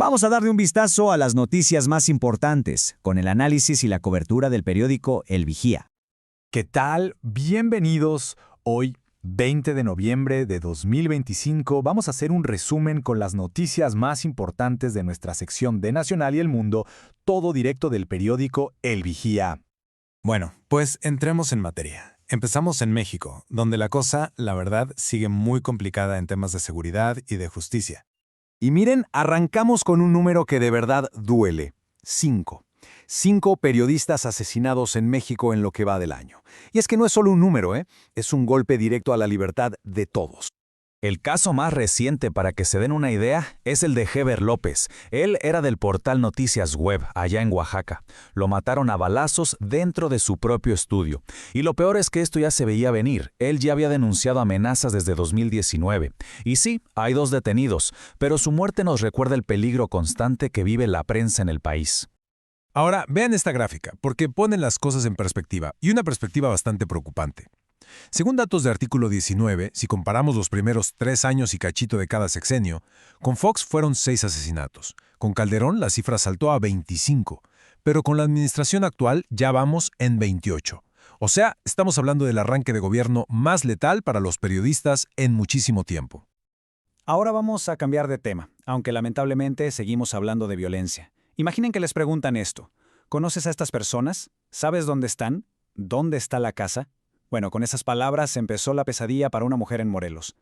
Vamos a darle un vistazo a las noticias más importantes, con el análisis y la cobertura del periódico El Vigía. ¿Qué tal? Bienvenidos. Hoy, 20 de noviembre de 2025, vamos a hacer un resumen con las noticias más importantes de nuestra sección de Nacional y el Mundo, todo directo del periódico El Vigía. Bueno, pues entremos en materia. Empezamos en México, donde la cosa, la verdad, sigue muy complicada en temas de seguridad y de justicia. Y miren, arrancamos con un número que de verdad duele. 5. 5 periodistas asesinados en México en lo que va del año. Y es que no es solo un número, es un golpe directo a la libertad de todos. El caso más reciente, para que se den una idea, es el de Heber López. Él era del portal Noticias Web, allá en Oaxaca. Lo mataron a balazos dentro de su propio estudio. Y lo peor es que esto ya se veía venir. Él ya había denunciado amenazas desde 2019. Y sí, hay 2 detenidos, pero su muerte nos recuerda el peligro constante que vive la prensa en el país. Ahora, vean esta gráfica, porque ponen las cosas en perspectiva, y una perspectiva bastante preocupante. Según datos de artículo 19, si comparamos los primeros 3 años y cachito de cada sexenio, con Fox fueron 6 asesinatos, con Calderón la cifra saltó a 25, pero con la administración actual ya vamos en 28. O sea, estamos hablando del arranque de gobierno más letal para los periodistas en muchísimo tiempo. Ahora vamos a cambiar de tema, aunque lamentablemente seguimos hablando de violencia. Imaginen que les preguntan esto. ¿Conoces a estas personas? ¿Sabes dónde están? ¿Dónde está la casa? Bueno, con esas palabras empezó la pesadilla para una mujer en Morelos.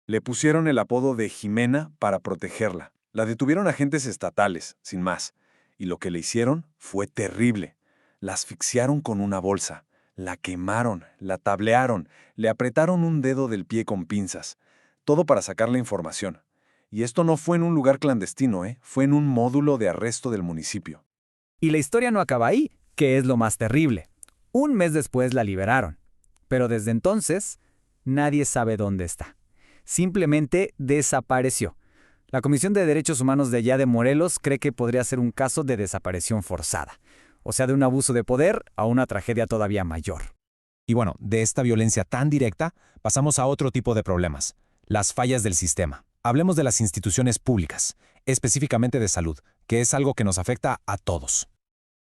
Le pusieron el apodo de Jimena para protegerla. La detuvieron agentes estatales, sin más. Y lo que le hicieron fue terrible. La asfixiaron con una bolsa. La quemaron, la tablearon, le apretaron un dedo del pie con pinzas. Todo para sacarle información. Y esto no fue en un lugar clandestino, fue en un módulo de arresto del municipio. Y la historia no acaba ahí, que es lo más terrible. Un mes después la liberaron. Pero desde entonces, nadie sabe dónde está. Simplemente desapareció. La Comisión de Derechos Humanos de allá de Morelos cree que podría ser un caso de desaparición forzada. O sea, de un abuso de poder a una tragedia todavía mayor. Y bueno, de esta violencia tan directa, pasamos a otro tipo de problemas. Las fallas del sistema. Hablemos de las instituciones públicas, específicamente de salud, que es algo que nos afecta a todos.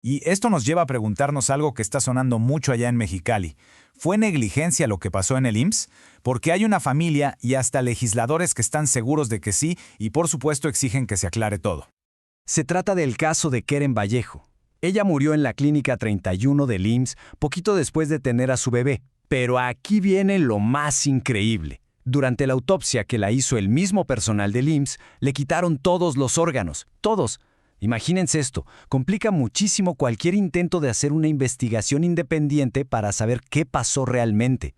Y esto nos lleva a preguntarnos algo que está sonando mucho allá en Mexicali. ¿Fue negligencia lo que pasó en el IMSS? Porque hay una familia y hasta legisladores que están seguros de que sí y por supuesto exigen que se aclare todo. Se trata del caso de Keren Vallejo. Ella murió en la clínica 31 del IMSS poquito después de tener a su bebé. Pero aquí viene lo más increíble. Durante la autopsia que la hizo el mismo personal del IMSS, le quitaron todos los órganos, todos. Imagínense esto, complica muchísimo cualquier intento de hacer una investigación independiente para saber qué pasó realmente.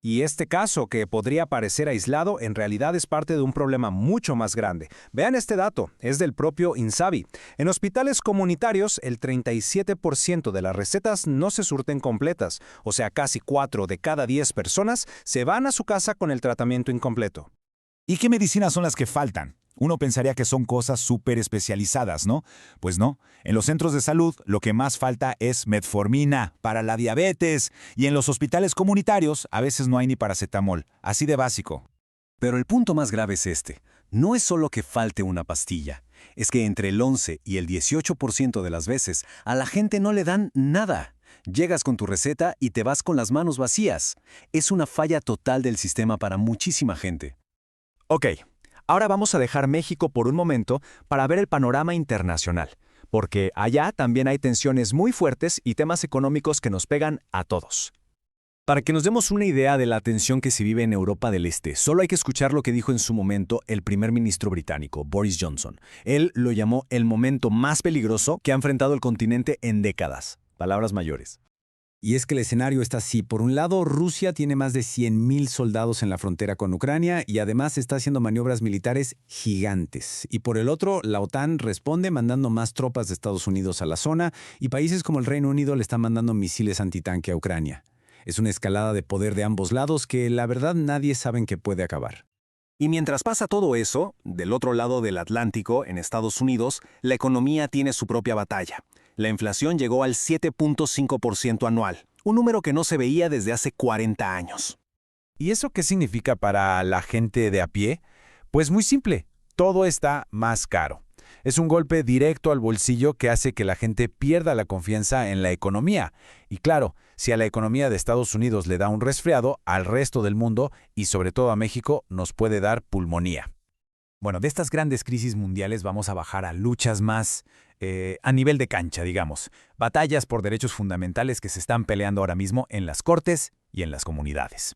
Y este caso, que podría parecer aislado, en realidad es parte de un problema mucho más grande. Vean este dato, es del propio INSABI. En hospitales comunitarios, el 37% de las recetas no se surten completas, o sea, casi 4 de cada 10 personas se van a su casa con el tratamiento incompleto. ¿Y qué medicinas son las que faltan? Uno pensaría que son cosas súper especializadas, ¿no? Pues no. En los centros de salud lo que más falta es metformina para la diabetes y en los hospitales comunitarios a veces no hay ni paracetamol. Así de básico. Pero el punto más grave es este. No es solo que falte una pastilla. Es que entre el 11 y el 18% de las veces a la gente no le dan nada. Llegas con tu receta y te vas con las manos vacías. Es una falla total del sistema para muchísima gente. Ok. Ahora vamos a dejar México por un momento para ver el panorama internacional, porque allá también hay tensiones muy fuertes y temas económicos que nos pegan a todos. Para que nos demos una idea de la tensión que se vive en Europa del Este, solo hay que escuchar lo que dijo en su momento el primer ministro británico, Boris Johnson. Él lo llamó el momento más peligroso que ha enfrentado el continente en décadas. Palabras mayores. Y es que el escenario está así. Por un lado, Rusia tiene más de 100,000 soldados en la frontera con Ucrania y además está haciendo maniobras militares gigantes. Y por el otro, la OTAN responde mandando más tropas de Estados Unidos a la zona y países como el Reino Unido le están mandando misiles antitanque a Ucrania. Es una escalada de poder de ambos lados que la verdad nadie sabe en qué puede acabar. Y mientras pasa todo eso, del otro lado del Atlántico, en Estados Unidos, la economía tiene su propia batalla. La inflación llegó al 7.5% anual, un número que no se veía desde hace 40 años. ¿Y eso qué significa para la gente de a pie? Pues muy simple, todo está más caro. Es un golpe directo al bolsillo que hace que la gente pierda la confianza en la economía. Y claro, si a la economía de Estados Unidos le da un resfriado, al resto del mundo, y sobre todo a México, nos puede dar pulmonía. Bueno, de estas grandes crisis mundiales vamos a bajar a luchas más a nivel de cancha, digamos. Batallas por derechos fundamentales que se están peleando ahora mismo en las cortes y en las comunidades.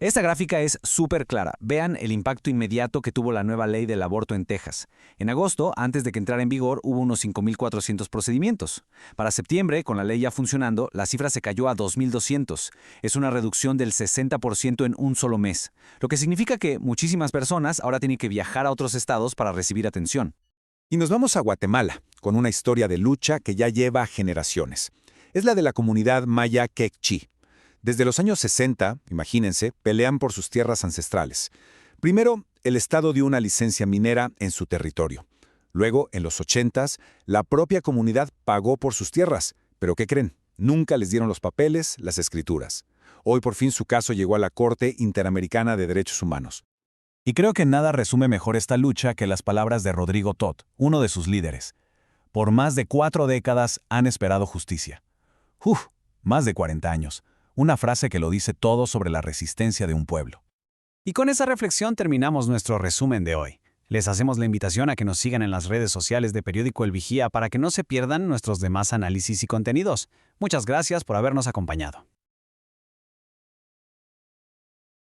Esta gráfica es súper clara. Vean el impacto inmediato que tuvo la nueva ley del aborto en Texas. En agosto, antes de que entrara en vigor, hubo unos 5.400 procedimientos. Para septiembre, con la ley ya funcionando, la cifra se cayó a 2.200. Es una reducción del 60% en un solo mes, lo que significa que muchísimas personas ahora tienen que viajar a otros estados para recibir atención. Y nos vamos a Guatemala, con una historia de lucha que ya lleva generaciones. Es la de la comunidad maya Quechí. Desde los años 60, imagínense, pelean por sus tierras ancestrales. Primero, el Estado dio una licencia minera en su territorio. Luego, en los 80s, la propia comunidad pagó por sus tierras. ¿Pero qué creen? Nunca les dieron los papeles, las escrituras. Hoy por fin su caso llegó a la Corte Interamericana de Derechos Humanos. Y creo que nada resume mejor esta lucha que las palabras de Rodrigo Todd, uno de sus líderes. Por más de 4 décadas han esperado justicia. Más de 40 años. Una frase que lo dice todo sobre la resistencia de un pueblo. Y con esa reflexión terminamos nuestro resumen de hoy. Les hacemos la invitación a que nos sigan en las redes sociales de Periódico El Vigía para que no se pierdan nuestros demás análisis y contenidos. Muchas gracias por habernos acompañado.